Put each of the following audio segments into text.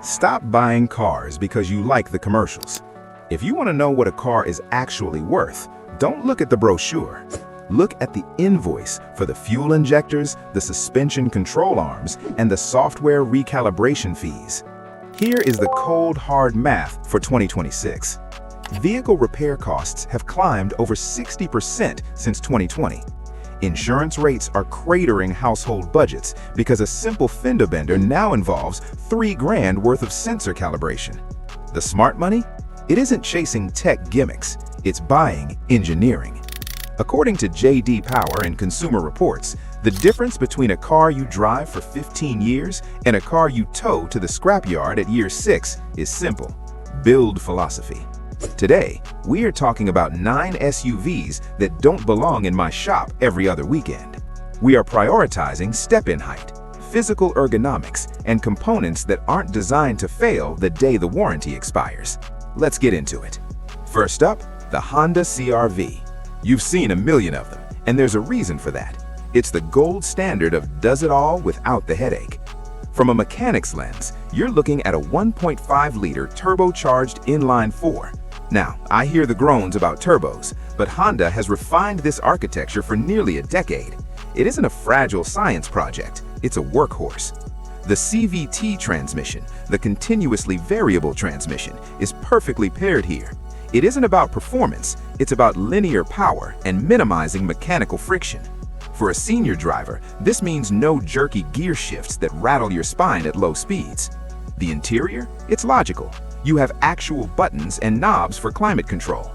Stop buying cars because you like the commercials. If you want to know what a car is actually worth, don't look at the brochure. Look at the invoice for the fuel injectors, the suspension control arms, and the software recalibration fees. Here is the cold, hard math for 2026. Vehicle repair costs have climbed over 60% since 2020. Insurance rates are cratering household budgets because a simple fender bender now involves $3,000 worth of sensor calibration. The smart money? It isn't chasing tech gimmicks, it's buying engineering. According to J.D. Power and Consumer Reports, the difference between a car you drive for 15 years and a car you tow to the scrapyard at year 6 is simple: build philosophy. Today, we are talking about 9 SUVs that don't belong in my shop every other weekend. We are prioritizing step-in height, physical ergonomics, and components that aren't designed to fail the day the warranty expires. Let's get into it. First up, the Honda CR-V. You've seen a million of them, and there's a reason for that. It's the gold standard of does it all without the headache. From a mechanic's lens, you're looking at a 1.5-liter turbocharged inline-4. Now, I hear the groans about turbos, but Honda has refined this architecture for nearly a decade. It isn't a fragile science project, it's a workhorse. The CVT transmission, the continuously variable transmission, is perfectly paired here. It isn't about performance, it's about linear power and minimizing mechanical friction. For a senior driver, this means no jerky gear shifts that rattle your spine at low speeds. The interior? It's logical. You have actual buttons and knobs for climate control.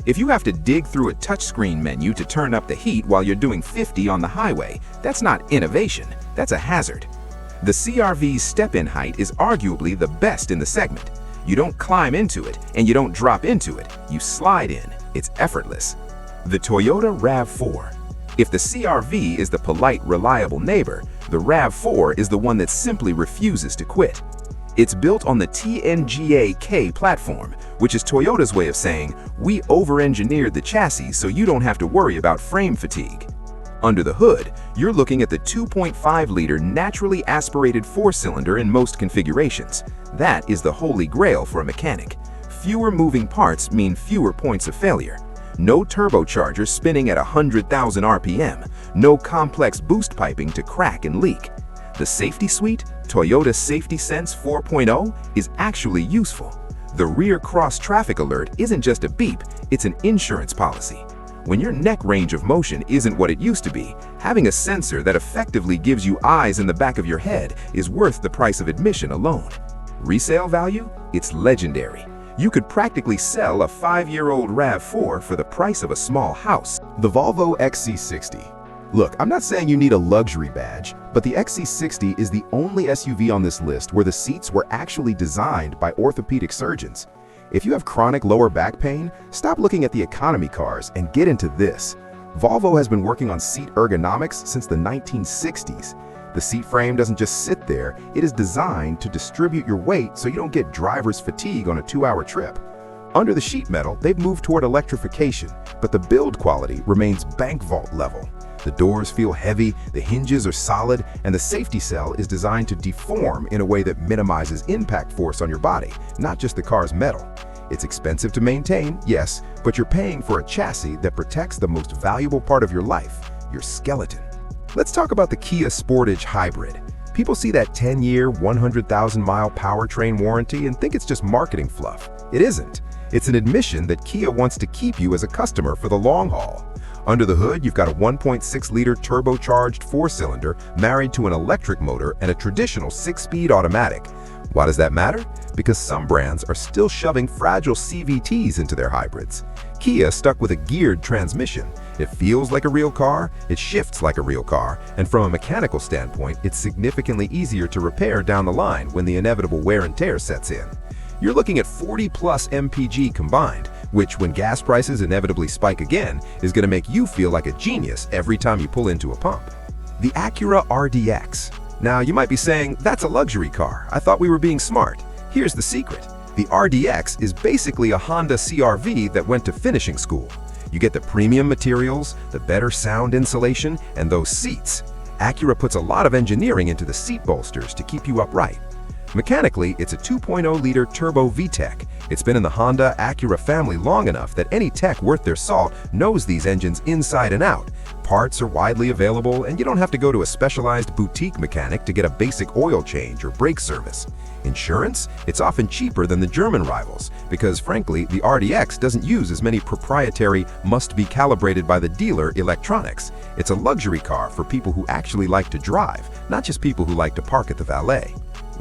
If you have to dig through a touchscreen menu to turn up the heat while you're doing 50 on the highway, that's not innovation, that's a hazard. The CR-V's step-in height is arguably the best in the segment. You don't climb into it, and you don't drop into it, you slide in. It's effortless. The Toyota RAV4. If the CR-V is the polite, reliable neighbor, the RAV4 is the one that simply refuses to quit. It's built on the TNGA-K platform, which is Toyota's way of saying, we over-engineered the chassis so you don't have to worry about frame fatigue. Under the hood, you're looking at the 2.5-liter naturally aspirated 4-cylinder in most configurations. That is the holy grail for a mechanic. Fewer moving parts mean fewer points of failure. No turbocharger spinning at 100,000 RPM, no complex boost piping to crack and leak. The safety suite, Toyota Safety Sense 4.0, is actually useful. The rear cross traffic alert isn't just a beep, it's an insurance policy. When your neck range of motion isn't what it used to be, having a sensor that effectively gives you eyes in the back of your head is worth the price of admission alone. Resale value? It's legendary. You could practically sell a 5-year-old RAV4 for the price of a small house. The Volvo XC60. Look, I'm not saying you need a luxury badge, but the XC60 is the only SUV on this list where the seats were actually designed by orthopedic surgeons. If you have chronic lower back pain, stop looking at the economy cars and get into this. Volvo has been working on seat ergonomics since the 1960s. The seat frame doesn't just sit there, it is designed to distribute your weight so you don't get driver's fatigue on a 2-hour trip. Under the sheet metal, they've moved toward electrification, but the build quality remains bank vault level. The doors feel heavy, the hinges are solid, and the safety cell is designed to deform in a way that minimizes impact force on your body, not just the car's metal. It's expensive to maintain, yes, but you're paying for a chassis that protects the most valuable part of your life, your skeleton. Let's talk about the Kia Sportage Hybrid. People see that 10-year, 100,000-mile powertrain warranty and think it's just marketing fluff. It isn't. It's an admission that Kia wants to keep you as a customer for the long haul. Under the hood, you've got a 1.6-liter turbocharged 4-cylinder married to an electric motor and a traditional 6-speed automatic. Why does that matter? Because some brands are still shoving fragile CVTs into their hybrids. Kia stuck with a geared transmission. It feels like a real car, it shifts like a real car, and from a mechanical standpoint, it's significantly easier to repair down the line when the inevitable wear and tear sets in. You're looking at 40+ mpg combined, which, when gas prices inevitably spike again, is going to make you feel like a genius every time you pull into a pump. The Acura RDX. Now, you might be saying, that's a luxury car. I thought we were being smart. Here's the secret. The RDX is basically a Honda CR-V that went to finishing school. You get the premium materials, the better sound insulation, and those seats. Acura puts a lot of engineering into the seat bolsters to keep you upright. Mechanically, it's a 2.0-liter turbo VTEC. It's been in the Honda Acura family long enough that any tech worth their salt knows these engines inside and out. Parts are widely available, and you don't have to go to a specialized boutique mechanic to get a basic oil change or brake service. Insurance? It's often cheaper than the German rivals, because frankly, the RDX doesn't use as many proprietary, must-be-calibrated by the dealer electronics. It's a luxury car for people who actually like to drive, not just people who like to park at the valet.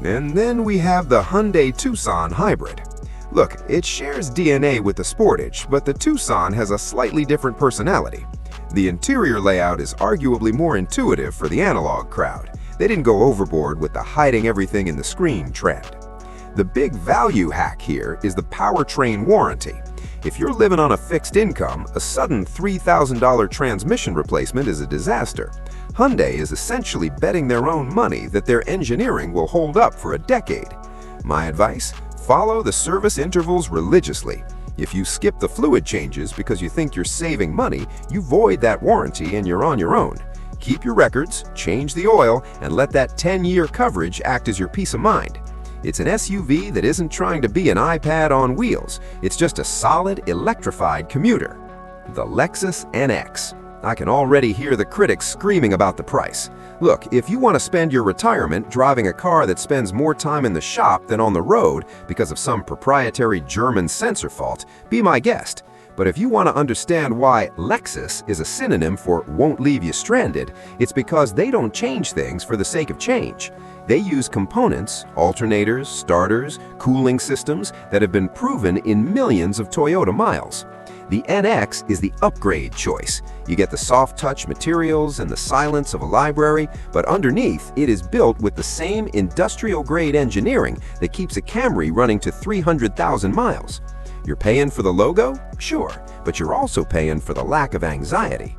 And then we have the Hyundai Tucson Hybrid. Look, it shares DNA with the Sportage, but the Tucson has a slightly different personality. The interior layout is arguably more intuitive for the analog crowd. They didn't go overboard with the hiding everything in the screen trend. The big value hack here is the powertrain warranty. If you're living on a fixed income, a sudden $3,000 transmission replacement is a disaster. Hyundai is essentially betting their own money that their engineering will hold up for a decade. My advice? Follow the service intervals religiously. If you skip the fluid changes because you think you're saving money, you void that warranty and you're on your own. Keep your records, change the oil, and let that 10-year coverage act as your peace of mind. It's an SUV that isn't trying to be an iPad on wheels. It's just a solid, electrified commuter. The Lexus NX. I can already hear the critics screaming about the price. Look, if you want to spend your retirement driving a car that spends more time in the shop than on the road because of some proprietary German sensor fault, be my guest. But if you want to understand why Lexus is a synonym for won't leave you stranded, it's because they don't change things for the sake of change. They use components, alternators, starters, cooling systems that have been proven in millions of Toyota miles. The NX is the upgrade choice. You get the soft touch materials and the silence of a library, but underneath it is built with the same industrial-grade engineering that keeps a Camry running to 300,000 miles. You're paying for the logo? Sure, but you're also paying for the lack of anxiety.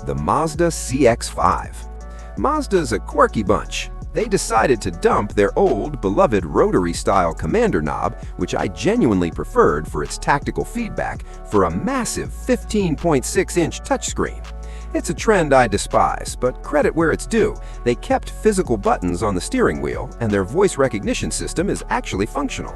The Mazda CX-5. Mazda's a quirky bunch. They decided to dump their old, beloved rotary-style commander knob, which I genuinely preferred for its tactical feedback, for a massive 15.6-inch touchscreen. It's a trend I despise, but credit where it's due. They kept physical buttons on the steering wheel, and their voice recognition system is actually functional.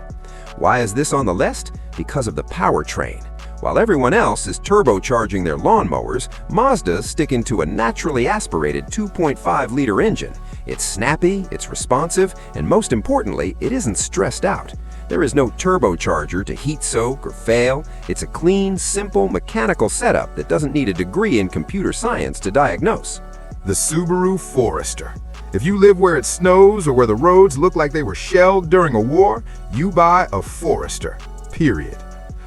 Why is this on the list? Because of the powertrain. While everyone else is turbocharging their lawnmowers, Mazda's sticking to a naturally aspirated 2.5-liter engine. It's snappy, it's responsive, and most importantly, it isn't stressed out. There is no turbocharger to heat soak or fail. It's a clean, simple, mechanical setup that doesn't need a degree in computer science to diagnose. The Subaru Forester. If you live where it snows or where the roads look like they were shelled during a war, you buy a Forester, period.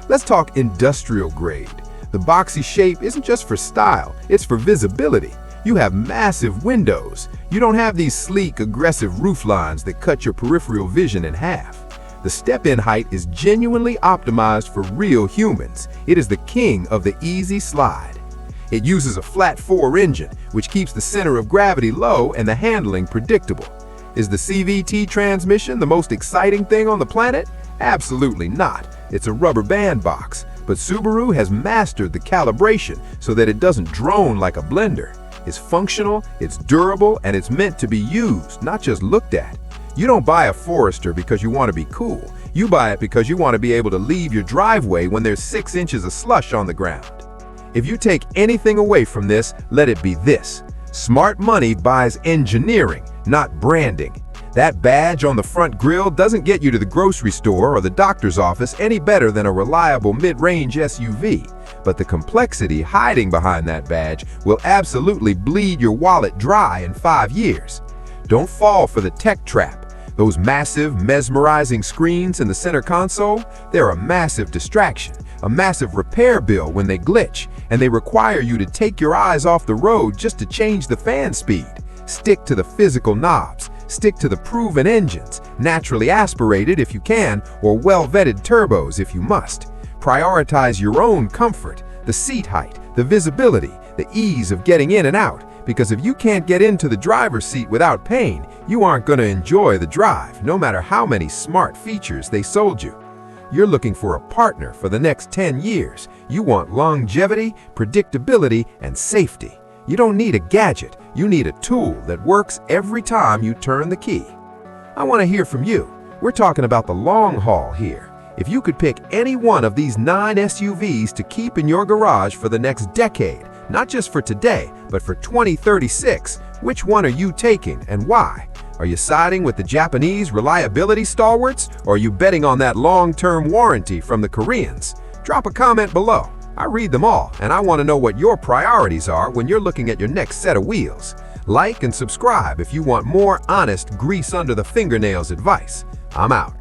Let's talk industrial grade. The boxy shape isn't just for style, it's for visibility. You have massive windows. You don't have these sleek, aggressive roof lines that cut your peripheral vision in half. The step-in height is genuinely optimized for real humans. It is the king of the easy slide. It uses a flat-4 engine, which keeps the center of gravity low and the handling predictable. Is the CVT transmission the most exciting thing on the planet? Absolutely not. It's a rubber band box, but Subaru has mastered the calibration so that it doesn't drone like a blender. It's functional, it's durable, and it's meant to be used, not just looked at. You don't buy a Forester because you want to be cool. You buy it because you want to be able to leave your driveway when there's 6 inches of slush on the ground. If you take anything away from this, let it be this. Smart money buys engineering, not branding. That badge on the front grille doesn't get you to the grocery store or the doctor's office any better than a reliable mid-range SUV. But the complexity hiding behind that badge will absolutely bleed your wallet dry in 5 years. Don't fall for the tech trap. Those massive, mesmerizing screens in the center console, they're a massive distraction, a massive repair bill when they glitch, and they require you to take your eyes off the road just to change the fan speed. Stick to the physical knobs. Stick to the proven engines, naturally aspirated if you can, or well-vetted turbos if you must. Prioritize your own comfort, the seat height, the visibility, the ease of getting in and out, because if you can't get into the driver's seat without pain, you aren't going to enjoy the drive, no matter how many smart features they sold you. You're looking for a partner for the next 10 years. You want longevity, predictability, and safety. You don't need a gadget, you need a tool that works every time you turn the key. I want to hear from you. We're talking about the long haul here. If you could pick any one of these 9 SUVs to keep in your garage for the next decade, not just for today, but for 2036, which one are you taking and why? Are you siding with the Japanese reliability stalwarts, or are you betting on that long-term warranty from the Koreans? Drop a comment below. I read them all, and I want to know what your priorities are when you're looking at your next set of wheels. Like and subscribe if you want more honest grease under the fingernails advice. I'm out.